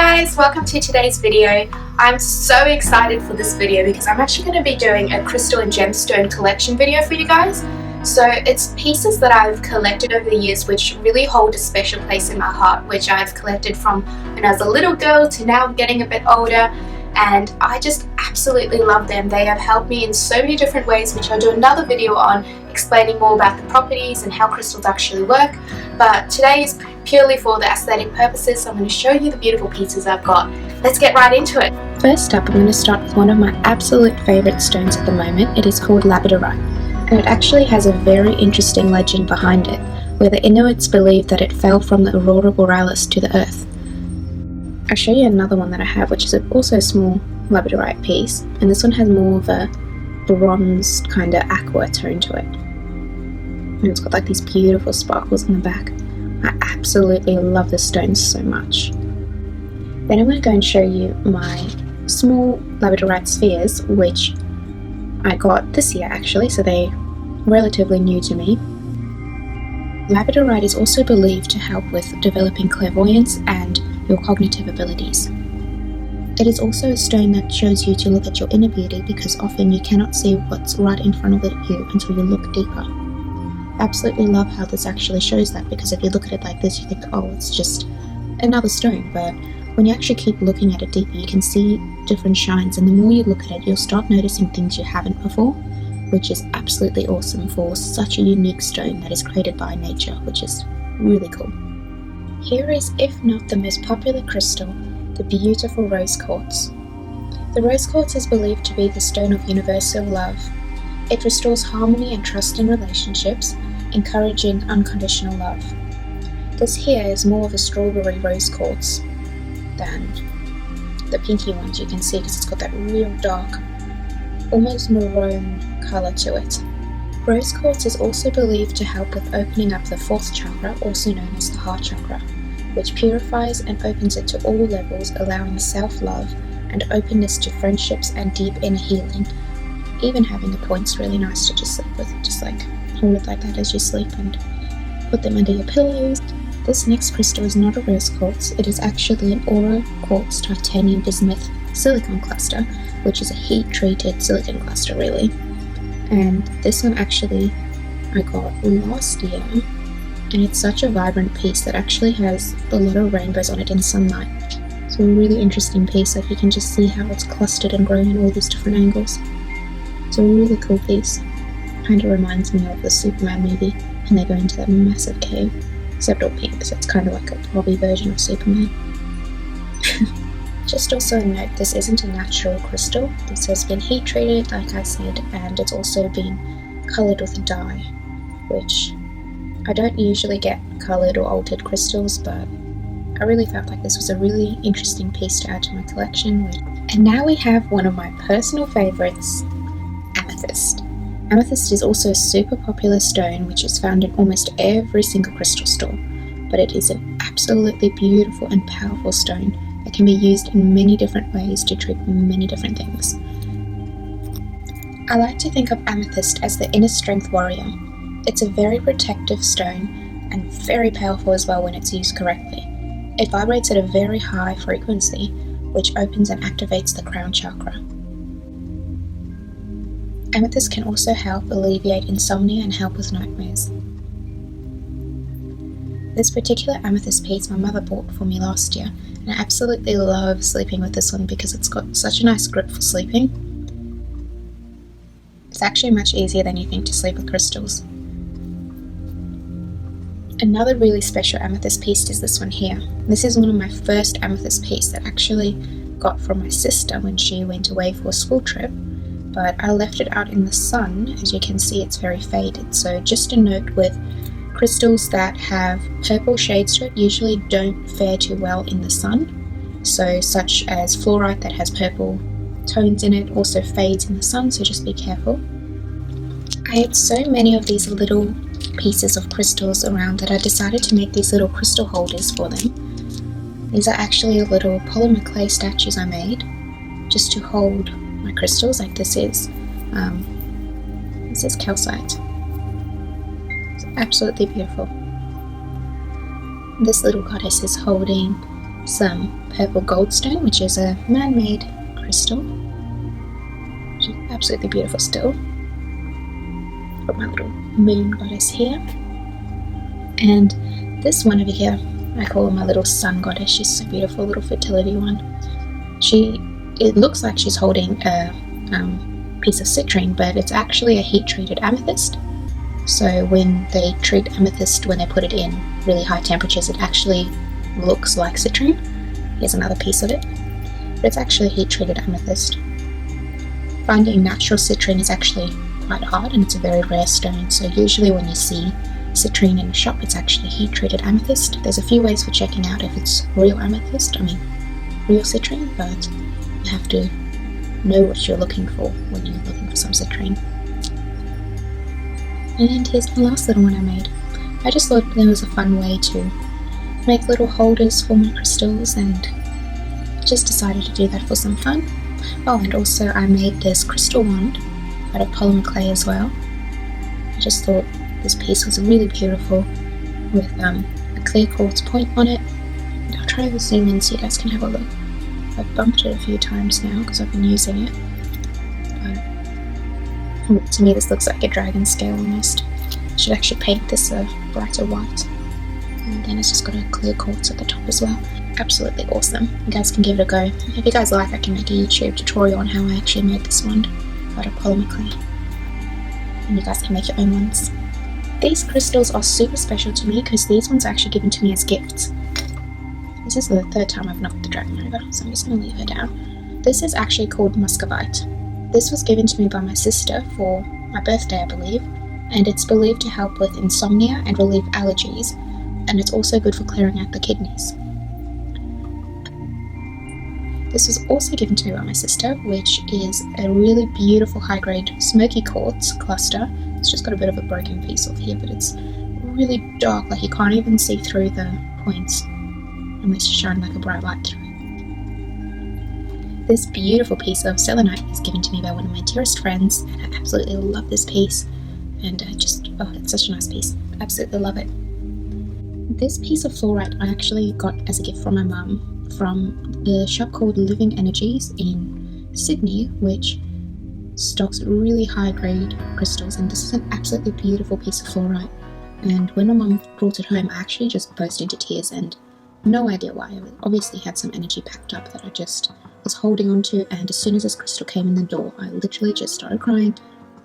guys, welcome to today's video. I'm so excited for this video because I'm actually going to be doing a crystal and gemstone collection video for you guys. So it's pieces that I've collected over the years which really hold a special place in my heart, which I've collected from when I was a little girl to now getting a bit older, and I just absolutely love them. They have helped me in so many different ways, which I'll do another video on, explaining more about the properties and how crystals actually work. But today is purely for the aesthetic purposes, so I'm going to show you the beautiful pieces I've got. Let's get right into it. First up, I'm going to start with one of my absolute favourite stones at the moment. It is called Labradorite, and it actually has a very interesting legend behind it, where the Inuits believe that it fell from the Aurora Borealis to the earth. I'll show you another one that I have, which is also a small Labradorite piece, and this one has more of a bronze kind of aqua tone to it. And it's got like these beautiful sparkles in the back. I absolutely love this stone so much. Then I'm going to go and show you my small Labradorite spheres, which I got this year actually, so they're relatively new to me. Labradorite is also believed to help with developing clairvoyance and your cognitive abilities. It is also a stone that shows you to look at your inner beauty, because often you cannot see what's right in front of you until you look deeper. I absolutely love how this actually shows that, because if you look at it like this you think, oh, it's just another stone, but when you actually keep looking at it deeper you can see different shines, and the more you look at it you'll start noticing things you haven't before, which is absolutely awesome for such a unique stone that is created by nature, which is really cool. Here is, if not the most popular crystal, the beautiful rose quartz. The rose quartz is believed to be the stone of universal love. It restores harmony and trust in relationships, encouraging unconditional love. This here is more of a strawberry rose quartz than the pinky ones you can see, because it's got that real dark, almost maroon colour to it. Rose quartz is also believed to help with opening up the fourth chakra, also known as the heart chakra, which purifies and opens it to all levels, allowing self-love and openness to friendships and deep inner healing. Even having a point's really nice to just sleep with, just like hold it like that as you sleep and put them under your pillows. This next crystal is not a rose quartz, it is actually an aura quartz titanium bismuth silicon cluster, which is a heat-treated silicon cluster really. And this one actually I got last year, and it's such a vibrant piece that actually has a lot of rainbows on it in sunlight. It's a really interesting piece, like you can just see how it's clustered and grown in all these different angles. It's a really cool piece. Kind of reminds me of the Superman movie, and they go into that massive cave, except all pink, so it's kind of like a Bobby version of Superman. Just also a note, this isn't a natural crystal. This has been heat treated, like I said, and it's also been coloured with a dye, which I don't usually get coloured or altered crystals, but I really felt like this was a really interesting piece to add to my collection. And now we have one of my personal favourites, Amethyst. Amethyst is also a super popular stone which is found in almost every single crystal store, but it is an absolutely beautiful and powerful stone that can be used in many different ways to treat many different things. I like to think of Amethyst as the inner strength warrior. It's a very protective stone and very powerful as well when it's used correctly. It vibrates at a very high frequency, which opens and activates the crown chakra. Amethyst can also help alleviate insomnia and help with nightmares. This particular amethyst piece my mother bought for me last year, and I absolutely love sleeping with this one because it's got such a nice grip for sleeping. It's actually much easier than you think to sleep with crystals. Another really special amethyst piece is this one here. This is one of my first amethyst pieces that I actually got from my sister when she went away for a school trip, but I left it out in the sun. As you can see, it's very faded, so just a note with crystals that have purple shades to it usually don't fare too well in the sun, so such as fluorite that has purple tones in it also fades in the sun, so just be careful. I had so many of these little pieces of crystals around that I decided to make these little crystal holders for them. These are actually little polymer clay statues I made just to hold my crystals, like this is calcite. It's absolutely beautiful. This little goddess is holding some purple goldstone, which is a man-made crystal, which is absolutely beautiful still. Got my little moon goddess here. And this one over here, I call her my little sun goddess. She's so beautiful, little fertility one. It looks like she's holding a piece of citrine, but it's actually a heat-treated amethyst. So when they treat amethyst, when they put it in really high temperatures, it actually looks like citrine. Here's another piece of it. But it's actually heat-treated amethyst. Finding natural citrine is actually quite hard, and it's a very rare stone. So usually when you see citrine in a shop, it's actually heat-treated amethyst. There's a few ways for checking out if it's real amethyst, real citrine, but you have to know what you're looking for when you're looking for some citrine. And here's the last little one I made. I just thought there was a fun way to make little holders for my crystals, and just decided to do that for some fun. Oh, and also I made this crystal wand out of polymer clay as well. I just thought this piece was really beautiful with a clear quartz point on it. And I'll try to zoom in so you guys can have a look. I've bumped it a few times now because I've been using it. But to me this looks like a dragon scale almost. I should actually paint this a brighter white. And then it's just got a clear quartz at the top as well. Absolutely awesome. You guys can give it a go. If you guys like, I can make a YouTube tutorial on how I actually made this wand out of polymer clay. And you guys can make your own ones. These crystals are super special to me because these ones are actually given to me as gifts. This is the third time I've knocked the dragon over, so I'm just going to leave her down. This is actually called muscovite. This was given to me by my sister for my birthday, I believe, and it's believed to help with insomnia and relieve allergies, and it's also good for clearing out the kidneys. This was also given to me by my sister, which is a really beautiful high-grade smoky quartz cluster. It's just got a bit of a broken piece off here, but it's really dark, like you can't even see through the points unless you shine like a bright light through it. This beautiful piece of selenite was given to me by one of my dearest friends, and I absolutely love this piece. And it's such a nice piece. I absolutely love it. This piece of fluorite I actually got as a gift from my mum from the shop called Living Energies in Sydney, which stocks really high-grade crystals, and this is an absolutely beautiful piece of fluorite. And when my mum brought it home, I actually just burst into tears, and no idea why. I obviously had some energy packed up that I just was holding on to, and as soon as this crystal came in the door, I literally just started crying.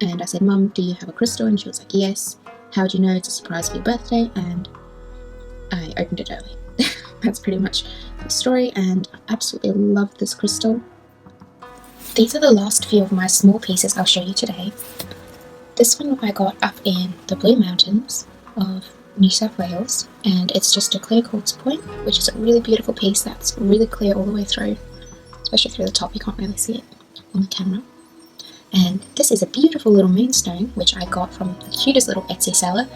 And I said, "Mum, do you have a crystal?" And she was like, "Yes. How do you know it's a surprise for your birthday?" And I opened it early. That's pretty much the story, and I absolutely love this crystal. These are the last few of my small pieces I'll show you today. This one I got up in the Blue Mountains of New South Wales, and it's just a clear quartz point, which is a really beautiful piece that's really clear all the way through, especially through the top. You can't really see it on the camera. And this is a beautiful little moonstone, which I got from the cutest little Etsy seller.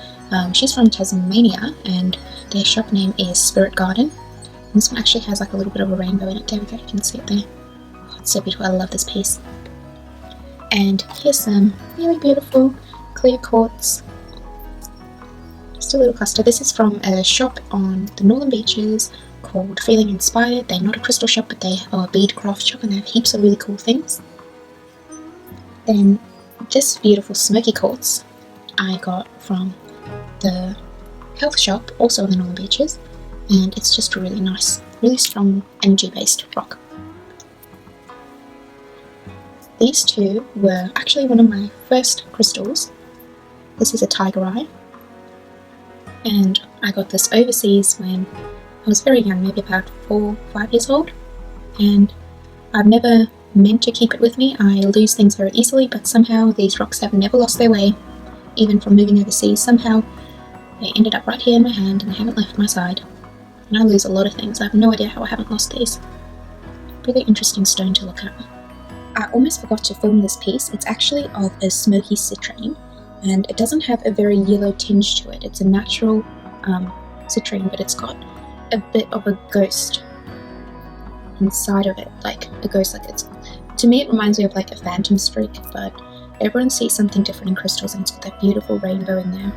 She's from Tasmania, and their shop name is Spirit Garden. And this one actually has like a little bit of a rainbow in it. There we go, you can see it there. Oh, it's so beautiful, I love this piece. And here's some really beautiful clear quartz. Just a little cluster. This is from a shop on the Northern Beaches called Feeling Inspired. They're not a crystal shop, but they are a bead craft shop, and they have heaps of really cool things. Then this beautiful smoky quartz I got from the health shop, also on the Northern Beaches, and it's just really nice, really strong energy-based rock. These two were actually one of my first crystals. This is a tiger eye, and I got this overseas when I was very young, maybe about 4 or 5 years old, and I've never meant to keep it with me. I lose things very easily, but somehow these rocks have never lost their way, even from moving overseas. Somehow they ended up right here in my hand, and they haven't left my side. And I lose a lot of things. I have no idea how I haven't lost these. Really interesting stone to look at. I almost forgot to film this piece. It's actually of a smoky citrine, and it doesn't have a very yellow tinge to it. It's a natural citrine, but it's got a bit of a ghost inside of it, like a ghost. Like to me it reminds me of like a phantom streak, but everyone sees something different in crystals, and it's got that beautiful rainbow in there,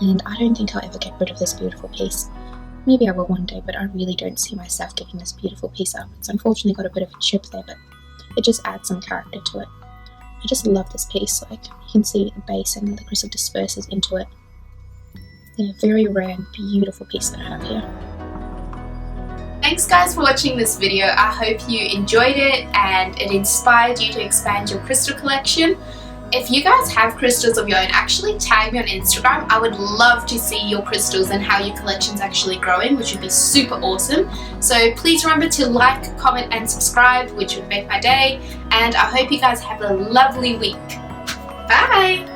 and I don't think I'll ever get rid of this beautiful piece. Maybe I will one day, but I really don't see myself digging this beautiful piece up. It's unfortunately got a bit of a chip there, but it just adds some character to it. I just love this piece. Like, you can see the base and the crystal disperses into it. Yeah, very rare and beautiful piece that I have here. Thanks guys for watching this video. I hope you enjoyed it and it inspired you to expand your crystal collection. If you guys have crystals of your own, actually tag me on Instagram. I would love to see your crystals and how your collection's actually growing, which would be super awesome. So please remember to like, comment and subscribe, which would make my day. And I hope you guys have a lovely week. Bye!